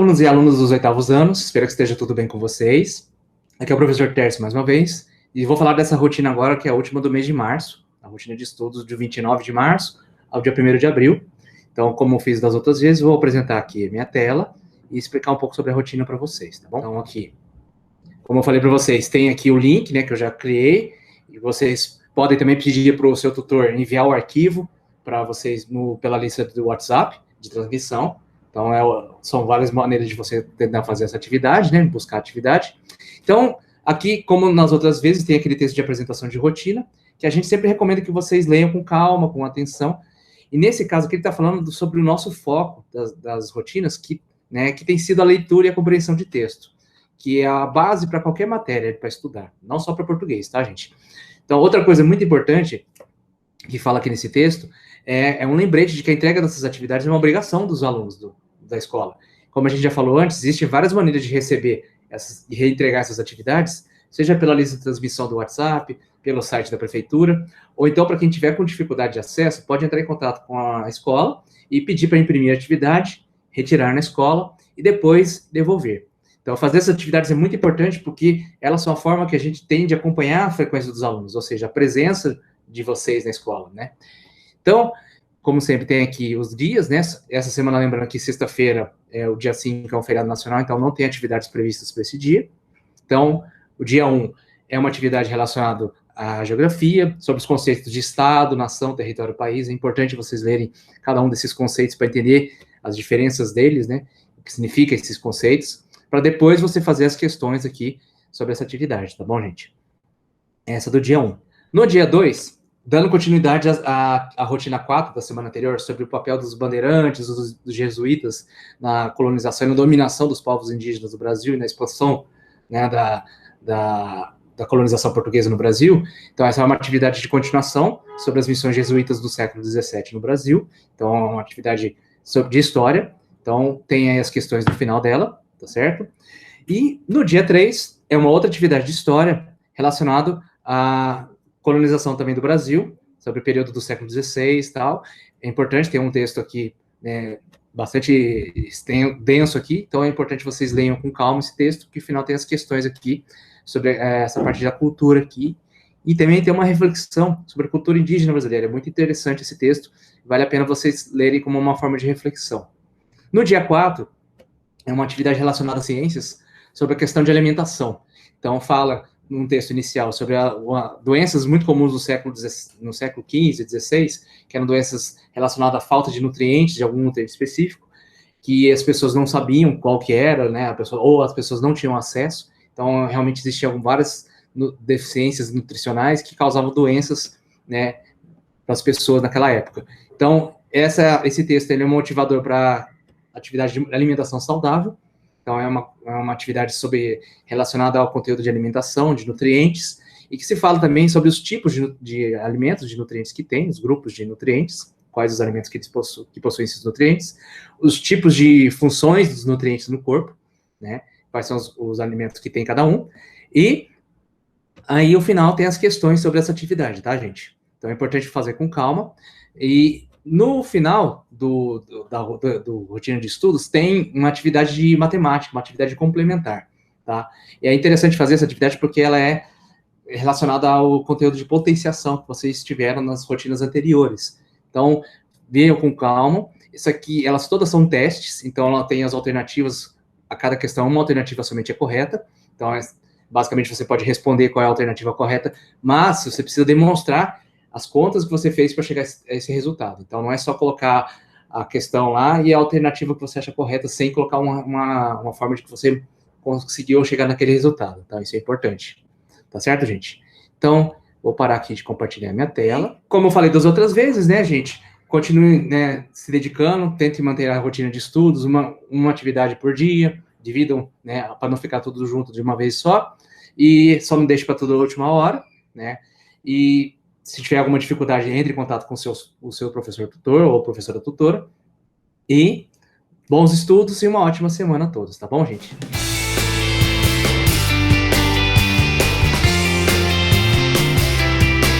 alunos e alunas dos 8º anos, espero que esteja tudo bem com vocês. Aqui é o professor Tércio mais uma vez, e vou falar dessa rotina agora, que é a última do mês de março, a rotina de estudos de 29 de março ao dia 1º de abril. Então, como eu fiz das outras vezes, vou apresentar aqui a minha tela e explicar um pouco sobre a rotina para vocês, tá bom? Então, aqui, como eu falei para vocês, tem aqui o link, né, que eu já criei, e vocês podem também pedir para o seu tutor enviar o arquivo para vocês pela lista do WhatsApp de transmissão. Então, são várias maneiras de você tentar fazer essa atividade, né, buscar atividade. Então, aqui, como nas outras vezes, tem aquele texto de apresentação de rotina, que a gente sempre recomenda que vocês leiam com calma, com atenção. E nesse caso aqui, ele está falando sobre o nosso foco das rotinas, que tem sido a leitura e a compreensão de texto, que é a base para qualquer matéria para estudar, não só para português, tá, gente? Então, outra coisa muito importante que fala aqui nesse texto é um lembrete de que a entrega dessas atividades é uma obrigação dos alunos da escola. Como a gente já falou antes, existem várias maneiras de receber e reentregar essas atividades, seja pela lista de transmissão do WhatsApp, pelo site da prefeitura, ou então, para quem tiver com dificuldade de acesso, pode entrar em contato com a escola e pedir para imprimir a atividade, retirar na escola e depois devolver. Então, fazer essas atividades é muito importante porque elas são a forma que a gente tem de acompanhar a frequência dos alunos, ou seja, a presença de vocês na escola, né? Então, como sempre, tem aqui os dias, né? Essa semana, lembrando que sexta-feira é o dia 5, é um feriado nacional, então não tem atividades previstas para esse dia. Então, o dia 1 é uma atividade relacionada à geografia, sobre os conceitos de Estado, nação, território, país. É importante vocês lerem cada um desses conceitos para entender as diferenças deles, né? O que significa esses conceitos, para depois você fazer as questões aqui sobre essa atividade, tá bom, gente? Essa do dia 1. No dia 2, dando continuidade à rotina 4 da semana anterior, sobre o papel dos bandeirantes, dos jesuítas na colonização e na dominação dos povos indígenas do Brasil e na expansão, né, da colonização portuguesa no Brasil. Então, essa é uma atividade de continuação sobre as missões jesuítas do século XVII no Brasil. Então, é uma atividade de história. Então, tem aí as questões no final dela, tá certo? E no dia 3, é uma outra atividade de história relacionada à colonização também do Brasil, sobre o período do século XVI e tal. É importante ter um texto aqui, né, bastante denso aqui, então é importante vocês leiam com calma esse texto, porque no final tem as questões aqui sobre essa parte da cultura aqui, e também tem uma reflexão sobre a cultura indígena brasileira. É muito interessante esse texto, vale a pena vocês lerem como uma forma de reflexão. No dia 4, é uma atividade relacionada a ciências, sobre a questão de alimentação. Então, fala num texto inicial sobre doenças muito comuns no século XV e XVI, que eram doenças relacionadas à falta de nutrientes, de algum nutriente específico, que as pessoas não sabiam qual que era, né, ou as pessoas não tinham acesso. Então, realmente existiam várias deficiências nutricionais que causavam doenças, né, para as pessoas naquela época. Então, esse texto ele é um motivador para atividade de alimentação saudável. Então, é uma atividade relacionada ao conteúdo de alimentação, de nutrientes, e que se fala também sobre os tipos de alimentos, de nutrientes que tem, os grupos de nutrientes, quais os alimentos que possuem esses nutrientes, os tipos de funções dos nutrientes no corpo, né? Quais são os alimentos que tem cada um, e aí, no final, tem as questões sobre essa atividade, tá, gente? Então, é importante fazer com calma, e no final do rotina de estudos, tem uma atividade de matemática, uma atividade complementar, tá? E é interessante fazer essa atividade porque ela é relacionada ao conteúdo de potenciação que vocês tiveram nas rotinas anteriores. Então, vejam com calma. Isso aqui, elas todas são testes, então ela tem as alternativas, a cada questão uma alternativa somente é correta. Então, basicamente, você pode responder qual é a alternativa correta, mas você precisa demonstrar as contas que você fez para chegar a esse resultado. Então, não é só colocar a questão lá e a alternativa que você acha correta sem colocar uma forma de que você conseguiu chegar naquele resultado, tá? Isso é importante. Tá certo, gente? Então, vou parar aqui de compartilhar minha tela. Como eu falei das outras vezes, né, gente? Continue, né, se dedicando, tente manter a rotina de estudos, uma atividade por dia, dividam, né, para não ficar tudo junto de uma vez só, e só não deixe para tudo a última hora, né? E se tiver alguma dificuldade, entre em contato com o seu professor tutor ou professora tutora. E bons estudos e uma ótima semana a todos, tá bom, gente?